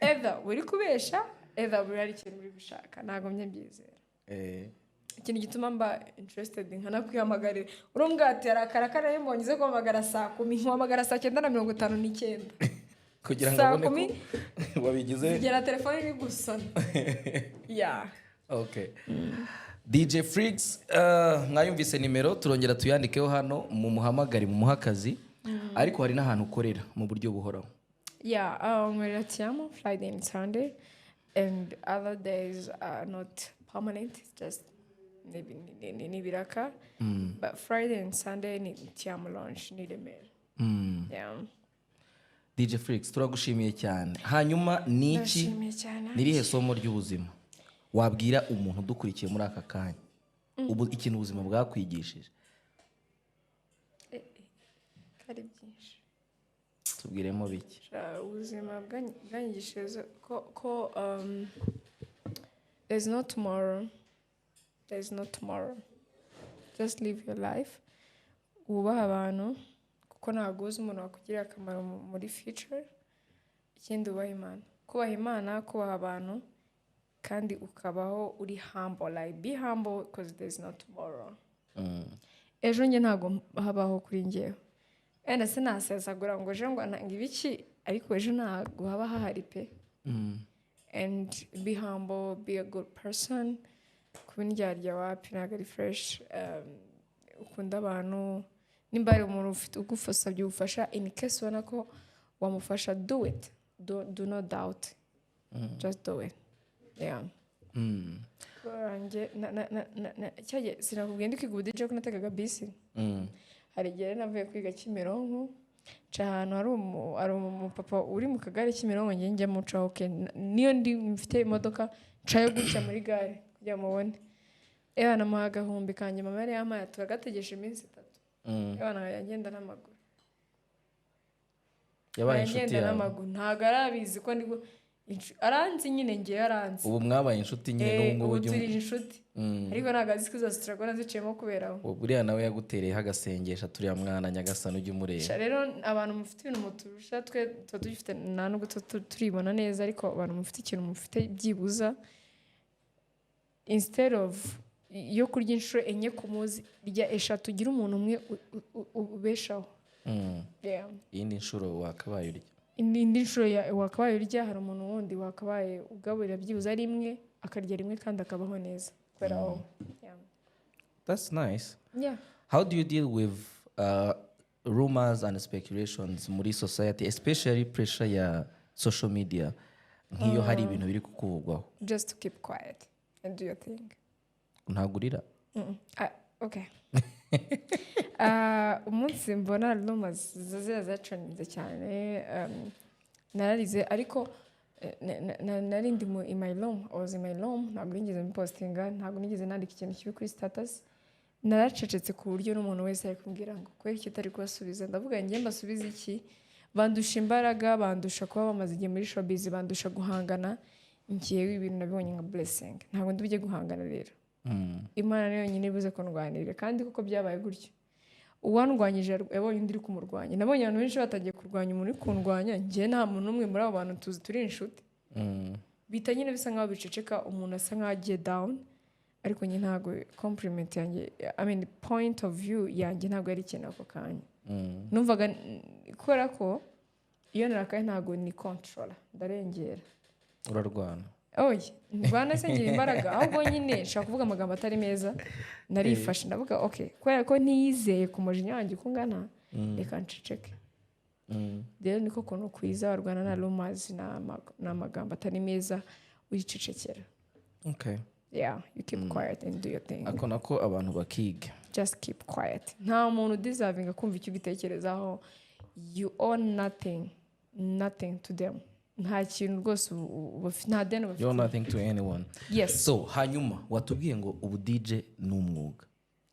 Either uri kubesha, either uri ari ikintu uri gushaka. Ntabwo mbyizera. Ikintu gituma mba interested nkanakwihamagara urumwati arakara yembonye ze kwamagara saa 10 nkwamagara saa 9:59 kugira ngo abone ko wabigize gera telefone iri gusona. Yeah. Okay. DJ Flix mwayumvise nimero turongera tuyandikeho hano mu muhamagari mu muhakazi ariko hari n'ahantu ukorera mu buryo buhoraho. Yeah, Tiamo Friday and Sunday and other days are not permanent, it's just maybe ni biraka, but Friday and Sunday ni Tiamo launch ni Remera. Yeah. DJ Flix turagushimiye cyane. Hanyuma niki nirihe somo ry'ubuzima wabwira umuntu dukurikiye muri aka kanya ubu ikintu ubuzima bwakwigishije? Kari byinshi. Tubwiremo biki? Ubuzima bwanyigishije ko there's no tomorrow. There's no tomorrow. Just live your life. Ubaha abantu kuko ntabwo uzi umuntu wakugirira akamaro muri future. Ikindi ubaha Imana. Kubaha Imana, kubaha abantu kandi ukabaho uri humble. Like be humble because there's no tomorrow. Ejo nge ntabwo habaho kuri ngewe. Enda sinasesagura ngo ejo ngo nanga ibiki ariko ejo ntabwo haba hahari pe. And be humble, be a good person. Kubindyarya wapi ntabwo ari fresh. Ukunda abantu, nimba ari umuntu ufite ugufasha byufasha, in case ubona ko wamufasha, do it. Do not doubt. Just do it. Yeah. Cyaje sinakubwiye ndi kwiga ubudije ko natekaga bisi. Hari igihe navuye kwiga Kimironko, ca ahantu hari umupapa uri mu kagare Kimironko ngiye njya muca. Okay, niyo ndi mfite imodoka cayo guca muri gare kugira mubone. Namuha agahumbi kanjye mama yari yamaye turagategesha iminsi 3. Yagenda n'amaguru. Yabaye inshuti yawe? Ntago arabizi ko ndi aranzi nyine ngiye aranzi. Ubu mwabaye inshuti nyine n'ubwo buryo. Turi inshuti. Ariko ntago azi ko struggle naziciyemo kuberaho. Buriya nawe yagutereyeho agasengesha turiya mwana Nyagasani ujye umureba. Rero abantu mufite ibintu muturusha twe dufite nta nubwo turibona neza, ariko abantu mufite ikintu mufite byibuza instead of yo kurya inshuro enye ku munsi rya 3 ugira umuntu umwe ubeshaho. Iyindi nshuro wakabaye urya. Indi nshuro wakabaye urya hari umuntu wundi wakabaye ugaburira byibuza rimwe akarya rimwe kandi akabaho neza. That's nice. Yeah. How do you deal with rumors and speculations muri society, especially pressure ya social media? Nk'iyo hari ibintu biri kukuvugwaho. Just to keep quiet and do your thing. Ntagurira? Okay. Umunsi mbona rumors zazacaninze cyane, nararize ariko nari ndi mu in my room. I was in my room, ntabwo nigeze mpostinga, ntabwo nigeze nandika ikintu kibi kuri status. Naracecetse ku buryo n'umuntu wese ari kumbwira ngo kweri kitari kubasubiza. Ndavuga ngiye mbasubiza iki? Bandusha imbaraga, bandusha kuba bamaze igihe muri showbiz, bandusha guhangana. Ngiye ibintu nabibonye nka blessing. Ntabwo ndubye guhangana rero. Imana niyo nyine ibuze kunrwanirira kandi kuko byabaye gutyo. Uwandwanyije yabonye undi uri kumurwanya. Nabonye abantu benshi batagiye kurwanya umuntu uri kundwanya, ngiye nta muntu umwe muri abo bantu tuzi turi inshuti. Bita nyine bisa nkaho biceceka, umuntu asa nkaho agiye down, ariko nyine ntago compliment yanjye, I mean point of view yanjye ntago yari ikintu ako kanya. Numvaga kubera ko iyo narakaye ntabwo ni controller ndarengera urarwana oya ndwana se ngira imbaraga ahubwo nyine nshaka kuvuga amagambo atari meza narifashe ndavuga okay kubera ko ntiyizeye ku mujinya wanjye uko ungana reka nceceke rero niko kuntu kwiza warwana na rumors n'amagambo atari meza uyicecekera. Okay. Yeah, you keep quiet and do your thing. ako nako abantu bakiga. Just keep quiet. Nta muntu deserving kumva icyo ubitekerezaho. You own nothing to them. Nta kintu rwose nta deni bafite. You're nothing to anyone. Yes. So hanyuma watubwiye ngo ubu DJ ni umwuga.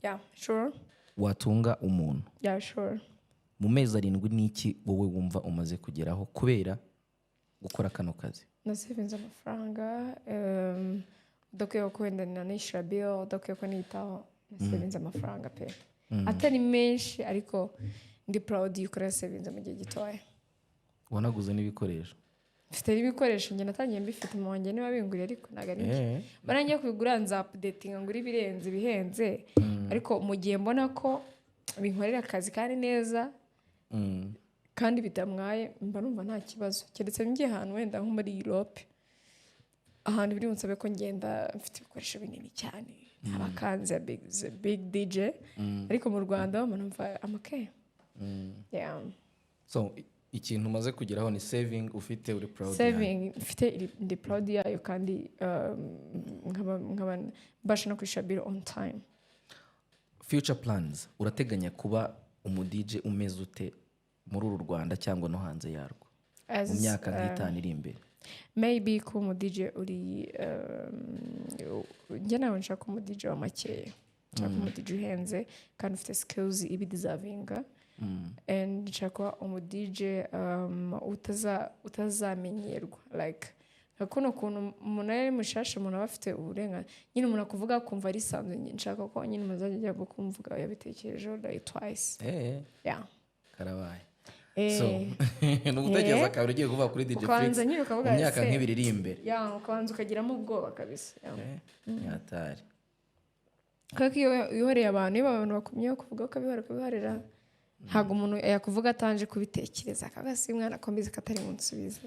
Yeah, sure. Watunga umuntu. Yeah, sure. Mu mezi 7 n'iki wowe wumva umaze kugeraho kubera gukora kano kazi? Nasevinze amafaranga udakwiye ko wenda nanishyura bill udakwiye ko nitaho nasevinze amafaranga pe atari menshi ariko ndi proud y'uko nasevinze mu gihe gitoya. Wanaguze n'ibikoresho? Mfite ibikoresho njye natangiye mbifite mu wanjye niba binguriye ariko ntago ari barangiye kubigura nza updating ngura ibirenze bihenze ariko mu gihe mbona ko binkorera akazi kandi neza kandi bitamwaye mba numva nta kibazo keretse ngiye ahantu wenda nko muri Europe ahantu biri munsabe ko ngenda mfite ibikoresho binini cyane abakanze big DJ ariko mu Rwanda mba numva okay. Yeah. So ikintu umaze kugeraho ni saving ufite uri proud saving ufite ndi proud yayo kandi nkaba mbasha no kwishyura bill on time. Future plans urateganya kuba umu DJ umeze ute muri uru Rwanda cyangwa no hanze yarwo mu myaka nk'itanu iri imbere? Maybe ko umu DJ uri njye nawe nshaka umu DJ wa makeya nshaka umu DJ uhenze kandi ufite skills ibi deservinga and nshaka umu DJ utazamenyerwa like kuno kuntu umuntu ari mushasha umuntu aba afite uburenganzira nyine umuntu akuvuga kumva ari sanzwe nshaka ko nyine muzajya kumvuga yabitekerejeho like twice. Yeah. Karabaye. So nugutekereza kabiri ugiye kuvuga kuri DJ Flix mu myaka nk'ibiri iri imbere. Yeah, ukanza ukagiramo ubwoba kabisa. Nyatari. Kaki ihoreye abantu niba abantu bakumye kuvuga ko biharira ntago umuntu yakuvuga atanje kubitekereza akagasi mwana kombize katari munsubize.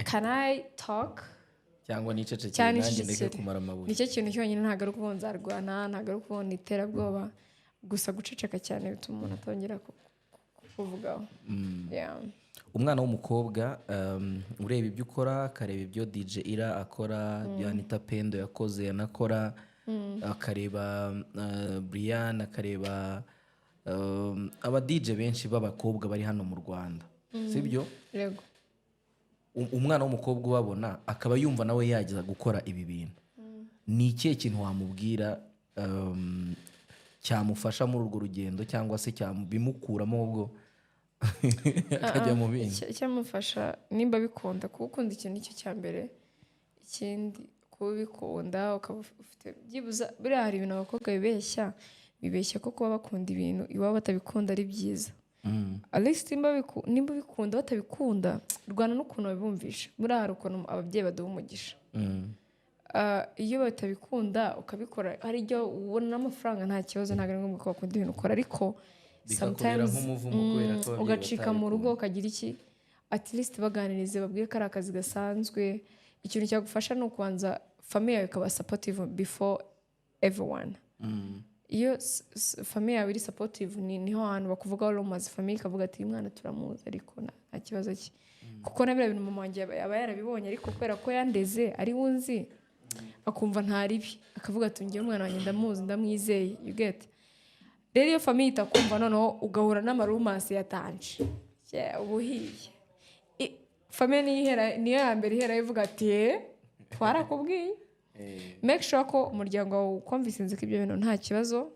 Can I talk? Cyangwa nicecekeye nanjye ndeke kumara amabuye. Nicyo kintu cyonyine ntago ari kubonza arwana ntago ari kubona iterabwoba gusa guceceka cyane bituma umuntu atongera kuvugaho. Yeah. Umwana w'umukobwa ureba ibyo ukora akareba ibyo DJ Ira akora bya Anita Pendo yakoze yanakora akareba Brian akareba aba DJ benshi b'abakobwa bari hano mu Rwanda sibyo? Yego. Umwana w'umukobwa ubabona akaba yumva nawe yagiza gukora ibi bintu ni ikihe kintu wamubwira cyamufasha muri urwo rugendo cyangwa se bimukuramo ubwo akajya mu bindi? Cyamufasha nimba bikunda kuko ukunda ikintu icyo cya mbere ikindi kubikunda ukaba ufite byibuza buriya hari ibintu abakobwa bibeshya ko kuba bakunda ibintu iwabo batabikunda ari byiza. At least nimba bikunda batabikunda rwana n'ukuntu babumvisha muri hari ukuntu ababyeyi baduha umugisha. Iyo batabikunda ukabikora hari ibyo ubona n'amafaranga nta kibazo ntabwo ari ngombwa ko bakunda ibintu ukora ariko sometimes ugacika mu rugo ukagira iki at least baganirize babwiye ko ari akazi gasanzwe ikintu cyagufasha ni ukubanza famille yawe ikaba supportive before everyone. Iyo famille yawe iri supportive niho hantu bakuvugaho rumors famille ikavuga ati mwana turamuzi ariko nta kibazo cye kuko nabira bintu mama wanjye aba yarabibonye ariko kubera ko yandeze ari wunzi akumva ntaribi akavuga ati ngiye umwana wanjye ndamuzi ndamwizeye you get. Rero iyo famille itakumva noneho ugahura n'amarumasi yatanje ubuhiye famille niyo ya mbere ihera ivuga ati twarakubwiye. Make sure ko umuryango wawe ukumvisinze ko ibyo bintu nta kibazo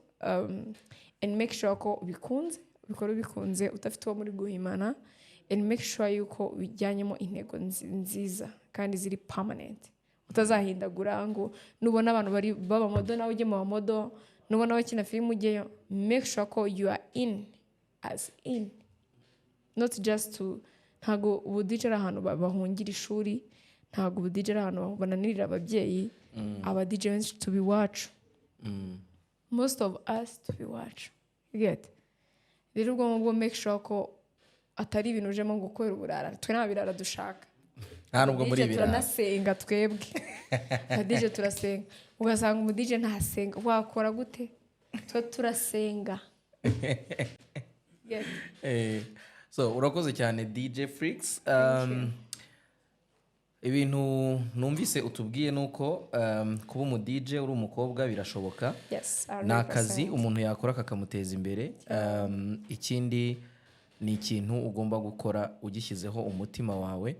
and make sure ko ubikunze ubikora ubikunze udafite uwo muri guhimana and make sure yuko ubijyanyemo intego nziza kandi ziri permanent utazahindagura ngo nubona abantu bari baba modo nawe ujye mu modo nubona bakina film ujyeyo make sure ko you are in as in not just to ntago ubudijera ahantu bahungira ishuri ntago ubudijera ahantu bananirira ababyeyi aba DJ benshi to be watch most of us to be watch you get rero ubwo make sure ko atari ibintu ujemo gukora uburara. Twe nta birara dushaka. nta nubwo muri DJ ibirara turanasenga twebwe. Na DJ turasenga. Ugasanga umu DJ ntasenga. Wakora gute? Twe turasenga. Yes. So urakoze cyane DJ Flix. Ibintu numvise utubwiye nuko kuba umu DJ uri umukobwa birashoboka. Yes. Ni akazi umuntu yakora kakamuteza imbere. Ikindi ni ikintu ugomba gukora ugishyizeho umutima wawe.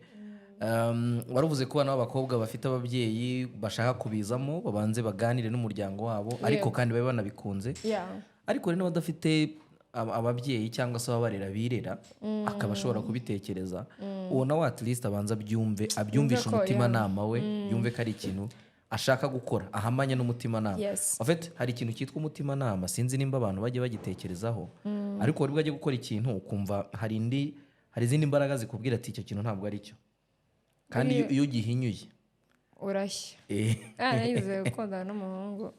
Waravuze ko abana b'abakobwa bafite ababyeyi bashaka kubizamo babanze baganire n'umuryango wabo ariko kandi babe banabikunze. Ariko rero n'abadafite ababyeyi cyangwa se ababarera birera akaba ashobora kubitekereza uwo nawe at least abanza abyumvisha umutima nama we yumve ko ari ikintu ashaka gukora ahamanya n'umutima nama. En fait hari ikintu cyitwa umutima nama sinzi nimba abantu bajye bagitekerezaho ariko wari bwajye gukora ikintu ukumva hari izindi mbaraga zikubwira ati icyo kintu ntabwo ari cyo kandi iyo ugihinyuye urashya. Nayize gukundana n'umuhungu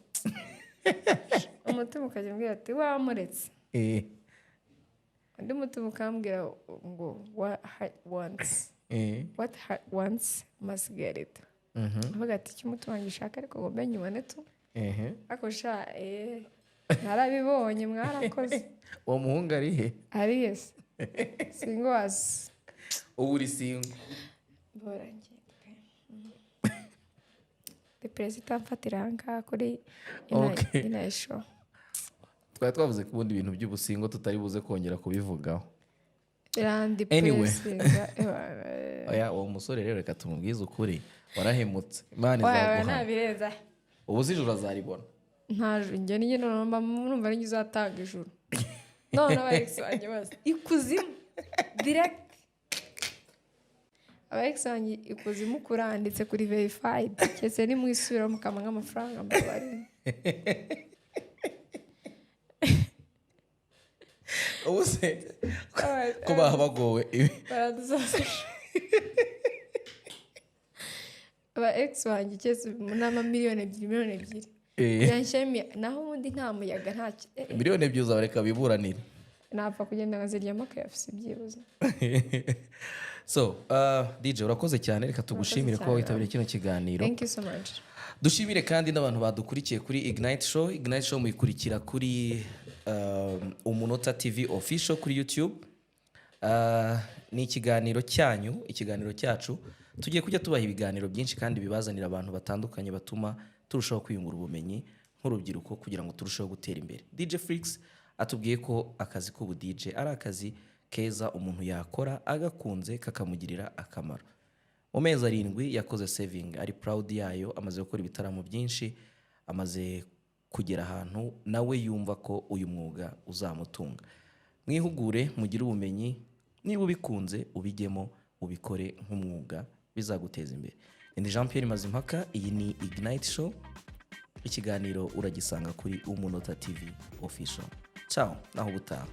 umutima ukajya umbwira ati wamuretse. Undi mutima ukambwira ngo what wants must get it. Avuga ati icyo umutima wanjye ushaka ariko ngo mbenye ubone tu. Ariko sha narabibonye mwarakoze. Uwo muhungu ari he? Ari yes. Singo was. Ubu uri singo. Borangiye. The president mfatiranga kuri ina show. Twari twavuze ko ubundi ibintu by'ubusingo tutari buze kongera kubivugaho. Anyway. Uwo musore rero reka tumubwize ukuri warahemutse Imana izaguha. Ntabireza. Ubu zijuru azaribona. Ntaje njye ninjye numva ari uzatanga ijuru. None abayex wanjye bose ikuzimu direct. Abayex wanjye ikuzimu kuranditse kuri verified. Kese ni mwisubira mukama nk'amafaranga mbabari. Ubuse ko babagowe baradusasisha. Abayex wanjye kese n'ama miliyoni 2 yanshemiye naho ubundi nta muyaga nta miliyoni 2 uzabareka biburanire. Napfa kugenda ngaziryamo kayafise byibuze. So DJ urakoze cyane reka tugushimire ko witabiriye kino kiganiro. Thank you so much. Dushimire kandi n'abantu badukurikiye kuri Ignite Show. Ignite Show muyikurikira kuri Umunota TV official kuri YouTube. Ni ikiganiro cyanyu, ikiganiro cyacu. Tugiye kujya tubaha ibiganiro byinshi kandi bibazanira abantu batandukanye batuma turushaho kwiyungura ubumenyi nk'urubyiruko kugira ngo turusheho gutera imbere. DJ Flix atubwiye ko akazi k'ubu DJ ari akazi keza umuntu yakora agakunze kakamugirira akamaro. Mu mezi 7 yakoze saving ari proud yayo, amaze gukora ibitaramo byinshi, amaze kugera ahantu nawe yumva ko uyu mwuga uzamutunga. Mwihugure mugire ubumenyi, niba ubikunze ubijyemo ubikore nk'umwuga bizaguteza imbere. Ndi Jean Pierre Mazimpaka, iyi ni Ignite Show. Ikiganiro uragisanga kuri Umunota TV official. Ciao, naho ubutaha.